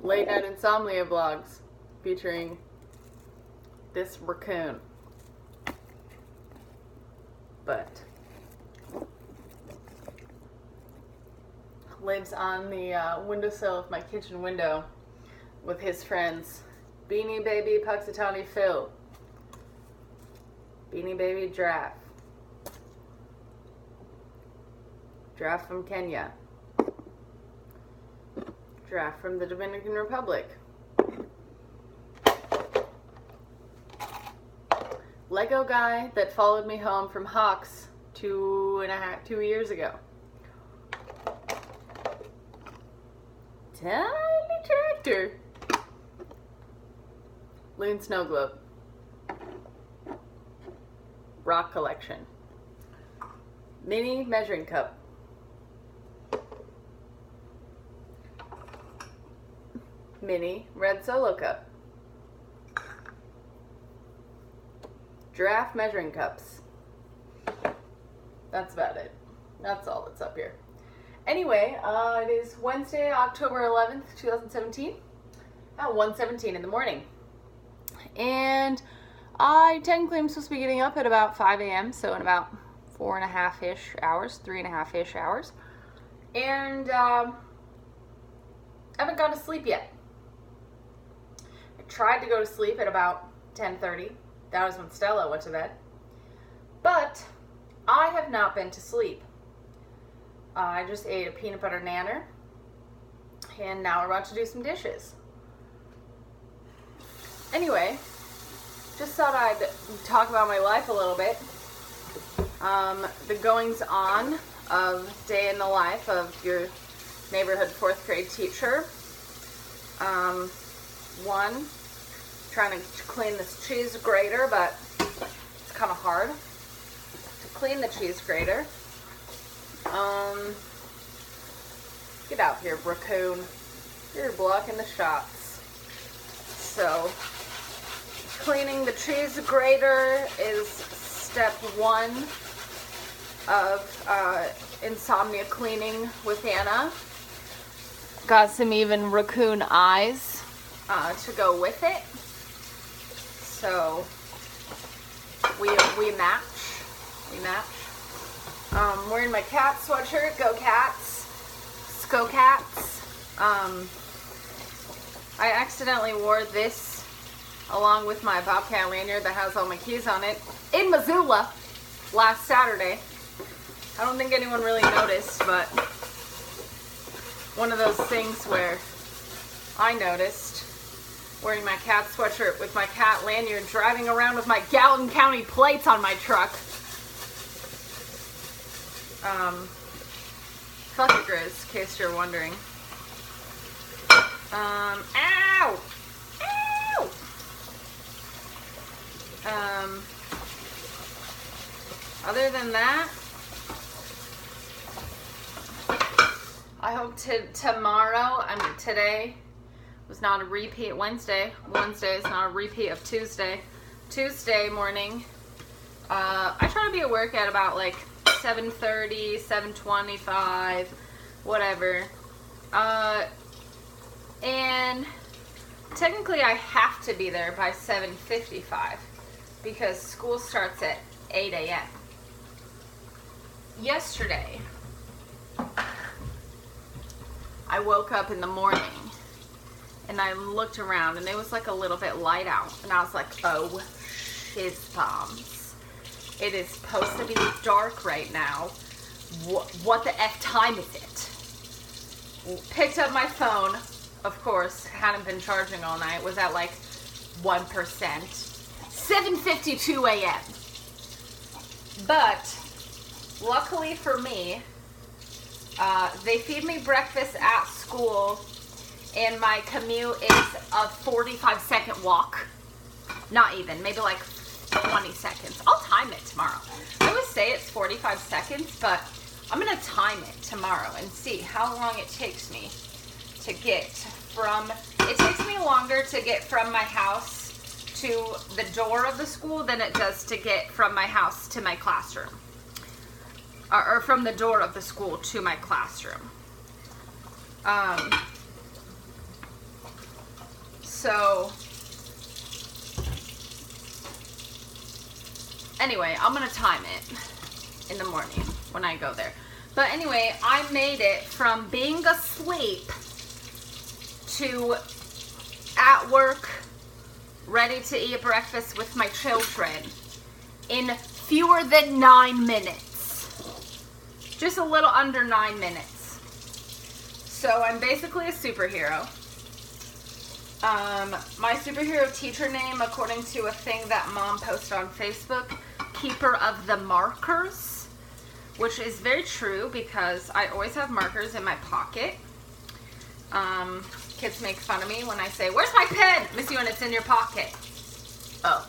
late night insomnia vlogs featuring this raccoon. But lives on the windowsill of my kitchen window with his friends Beanie Baby, Puxatawny Phil, Beanie Baby Giraffe, Giraffe from Kenya, Giraffe from the Dominican Republic, Lego guy that followed me home from Hawks 2 years ago. Tiny tractor. Loon Snow Globe. Rock collection. Mini measuring cup. Mini red Solo cup. Giraffe measuring cups. That's about it. That's all that's up here. Anyway, it is Wednesday, October 11th, 2017, at 1:17 in the morning. And I technically am supposed to be getting up at about 5 a.m., so in about 4.5-ish hours, 3.5-ish hours. And I haven't gone to sleep yet. I tried to go to sleep at about 10:30. That was when Stella went to bed. But I have not been to sleep. I just ate a peanut butter nanner, and now we're about to do some dishes. Anyway, just thought I'd talk about my life a little bit. The goings on of day in the life of your neighborhood 4th grade teacher. One, trying to clean this cheese grater, but it's kind of hard to clean the cheese grater. Get out here, raccoon. You're blocking the shots. So, cleaning the cheese grater is step 1 of insomnia cleaning with Anna. Got some even raccoon eyes to go with it. So, we match. We match. Wearing my cat sweatshirt, Go Cats, Sko Cats. I accidentally wore this along with my Bobcat lanyard that has all my keys on it in Missoula last Saturday. I don't think anyone really noticed, but one of those things where I noticed wearing my cat sweatshirt with my cat lanyard, driving around with my Gallatin County plates on my truck. Fuck it, Grizz, in case you're wondering. Ow! Ow! Other than that, I hope tomorrow, today was not a repeat. Wednesday is not a repeat of Tuesday. Tuesday morning, I try to be at work at about like 7:30, 7:25, whatever. And technically I have to be there by 7:55 because school starts at 8 a.m. Yesterday, I woke up in the morning and I looked around and it was like a little bit light out. And I was like, oh, shiz bombs. It is supposed to be dark right now. What the F time is it? Picked up my phone. Of course, hadn't been charging all night. Was at like 1%. 7:52 a.m. But luckily for me, they feed me breakfast at school, and my commute is a 45-second walk. Not even, maybe like 20 seconds. I'll time it tomorrow. I always say it's 45 seconds, but I'm going to time it tomorrow and see how long it takes me to get from... It takes me longer to get from my house to the door of the school than it does to get from my house to my classroom. Or from the door of the school to my classroom. So anyway, I'm gonna time it in the morning when I go there. But anyway, I made it from being asleep to at work, ready to eat breakfast with my children in fewer than 9 minutes. Just a little under 9 minutes. So I'm basically a superhero. My superhero teacher name, according to a thing that Mom posted on Facebook, Keeper of the Markers, which is very true because I always have markers in my pocket. Kids make fun of me when I say, "Where's my pen?" Missy, when it's in your pocket. Oh.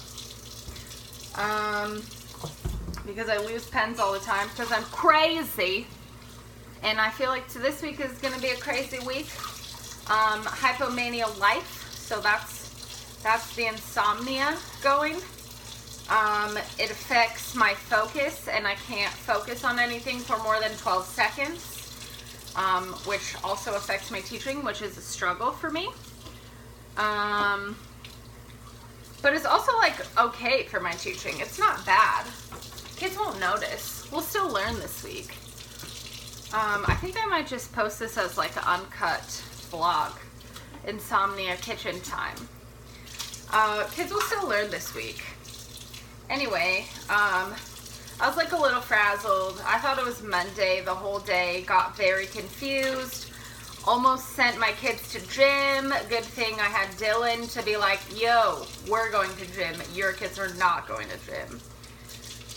Because I lose pens all the time because I'm crazy. And I feel like this week is going to be a crazy week. Hypomania life. So that's the insomnia going. It affects my focus, and I can't focus on anything for more than 12 seconds, which also affects my teaching, which is a struggle for me. But it's also like okay for my teaching. It's not bad. Kids won't notice. We'll still learn this week. I think I might just post this as like an uncut vlog. Insomnia kitchen time. Kids will still learn this week. Anyway, I was like a little frazzled. I thought it was Monday the whole day. Got very confused. Almost sent my kids to gym. Good thing I had Dylan to be like, yo, we're going to gym. Your kids are not going to gym.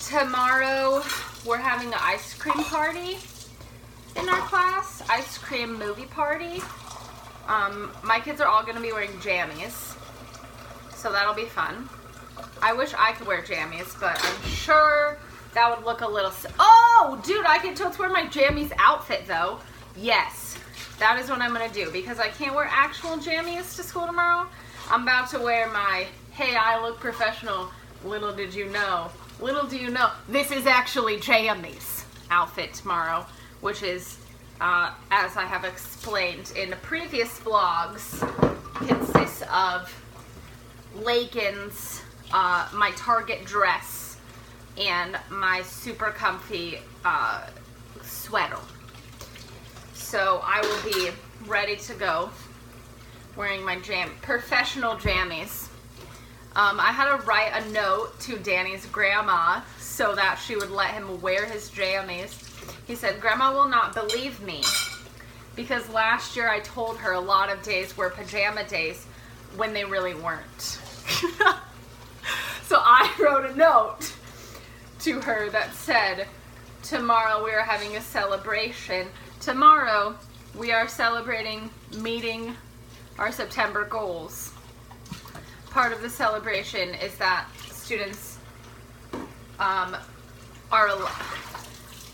Tomorrow, we're having an ice cream party in our class. Ice cream movie party. My kids are all going to be wearing jammies. So that'll be fun. I wish I could wear jammies, but I'm sure that would look a little... Oh, dude, I can totes wear my jammies outfit, though. Yes, that is what I'm going to do. Because I can't wear actual jammies to school tomorrow. I'm about to wear my, hey, I look professional, little do you know, this is actually jammies outfit tomorrow. Which is, as I have explained in the previous vlogs, consists of leggings, my Target dress, and my super comfy sweater. So I will be ready to go wearing my professional jammies. I had to write a note to Danny's grandma so that she would let him wear his jammies. He said, "Grandma will not believe me because last year I told her a lot of days were pajama days when they really weren't." So I wrote a note to her that said, "Tomorrow we are having a celebration. Tomorrow we are celebrating meeting our September goals. Part of the celebration is that students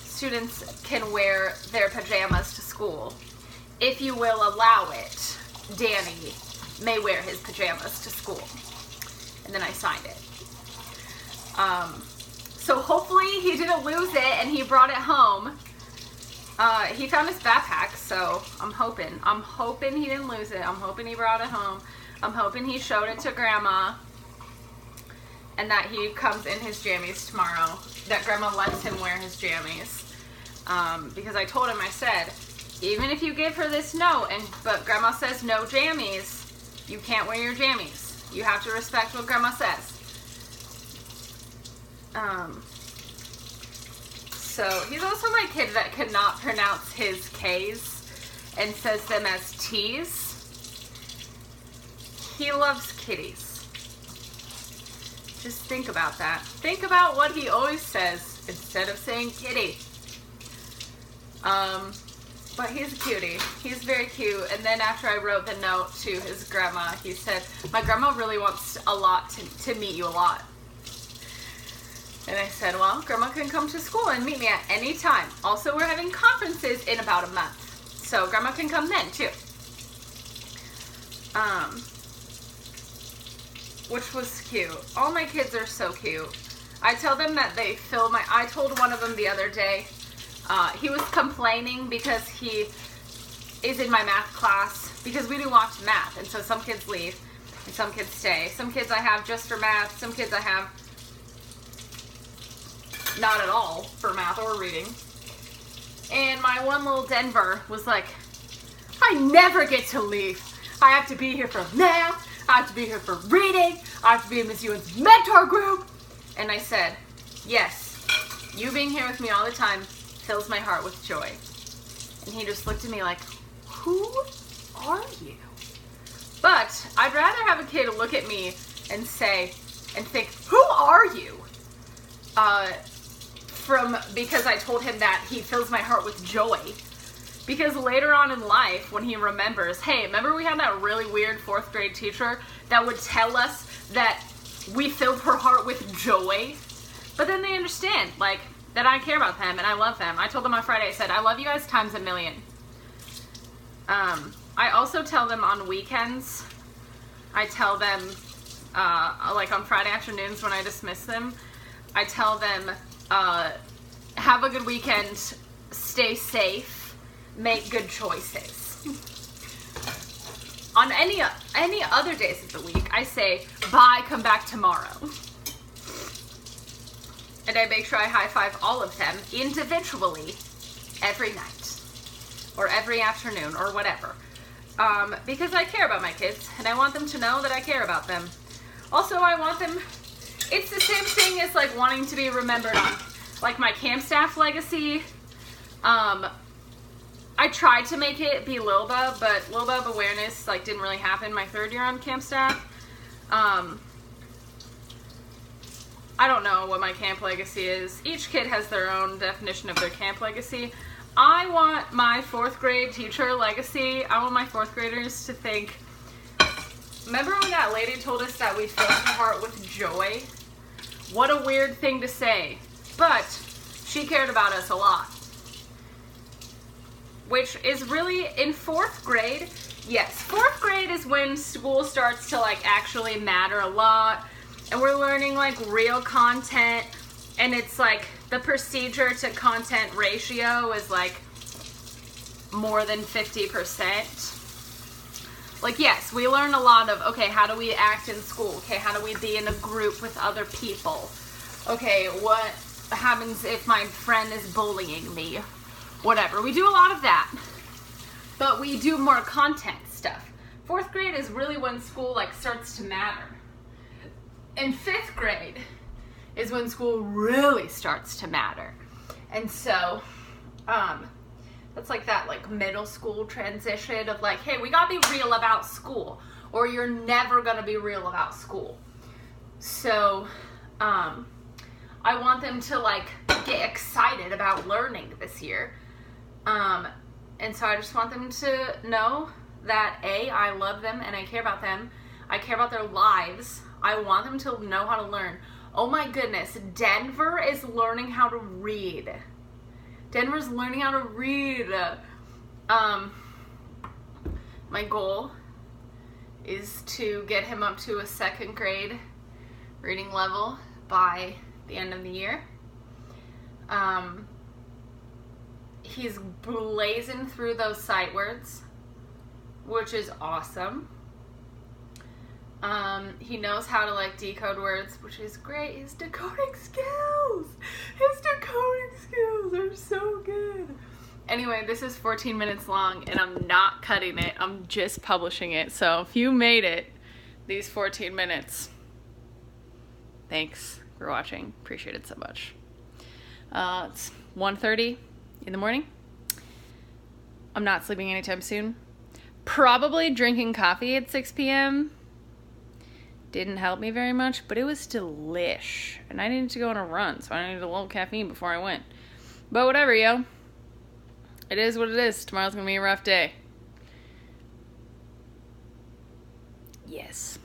students can wear their pajamas to school. If you will allow it, Danny may wear his pajamas to school." And then I signed it. So hopefully he didn't lose it and he brought it home. He found his backpack, so I'm hoping he didn't lose it. I'm hoping he brought it home. I'm hoping he showed it to Grandma and that he comes in his jammies tomorrow. That Grandma lets him wear his jammies. Because I told him, I said, even if you give her this note, but Grandma says no jammies, you can't wear your jammies. You have to respect what Grandma says. So he's also my kid that cannot pronounce his K's and says them as T's. He loves kitties. Just think about that. Think about what he always says instead of saying kitty. But he's a cutie. He's very cute. And then after I wrote the note to his grandma, he said, "My grandma really wants a lot to meet you a lot." And I said, "Well, Grandma can come to school and meet me at any time. Also, we're having conferences in about a month. So Grandma can come then too." Which was cute. All my kids are so cute. I tell them that they fill I told one of them the other day, he was complaining because he is in my math class, because we do watch math, and so some kids leave. And some kids stay. Some kids I have just for math. Some kids I have not at all for math or reading. And my one little Denver was like, I never get to leave. I have to be here for math. I have to be here for reading. I have to be in Miss Ewan's mentor group. And I said, yes, you being here with me all the time fills my heart with joy. And he just looked at me like, who are you? But I'd rather have a kid look at me and say, and think, who are you? Because I told him that he fills my heart with joy. Because later on in life, when he remembers, hey, remember we had that really weird 4th grade teacher that would tell us that we filled her heart with joy? But then they understand, like, that I care about them and I love them. I told them on Friday, I said, I love you guys times a million. I also tell them on weekends, I tell them, like on Friday afternoons when I dismiss them, I tell them, have a good weekend, stay safe, make good choices. On any other days of the week, I say, bye, come back tomorrow. And I make sure I high-five all of them individually every night or every afternoon or whatever. Because I care about my kids and I want them to know that I care about them. Also, I want them, it's the same thing as like wanting to be remembered on like my camp staff legacy. I tried to make it be Lil Bub, but Lil Bub awareness like didn't really happen my 3rd year on camp staff. I don't know what my camp legacy is. Each kid has their own definition of their camp legacy. I want my 4th grade teacher legacy. I want my 4th graders to think, remember when that lady told us that we filled her heart with joy? What a weird thing to say. But she cared about us a lot. Which is really, in 4th grade, yes, 4th grade is when school starts to like actually matter a lot. And we're learning like real content, and it's like the procedure to content ratio is like more than 50%. Like, yes, we learn a lot of, okay, how do we act in school? Okay, how do we be in a group with other people? Okay, what happens if my friend is bullying me? Whatever. We do a lot of that. But we do more content stuff. 4th grade is really when school like starts to matter. And 5th grade is when school really starts to matter. And so, that's like that like middle school transition of like, hey, we gotta be real about school or you're never gonna be real about school. So, I want them to like get excited about learning this year. And so I just want them to know that A, I love them and I care about them. I care about their lives. I want them to know how to learn. Oh my goodness, Denver is learning how to read. Denver's learning how to read. My goal is to get him up to a 2nd grade reading level by the end of the year. He's blazing through those sight words, which is awesome. He knows how to like decode words, which is great. His decoding skills are so good. Anyway, this is 14 minutes long and I'm not cutting it. I'm just publishing it. So if you made it these 14 minutes, thanks for watching. Appreciate it so much. It's 1:30 in the morning. I'm not sleeping anytime soon. Probably drinking coffee at 6 p.m. Didn't help me very much, but it was delish. And I needed to go on a run, so I needed a little caffeine before I went. But whatever, yo. It is what it is. Tomorrow's gonna be a rough day. Yes.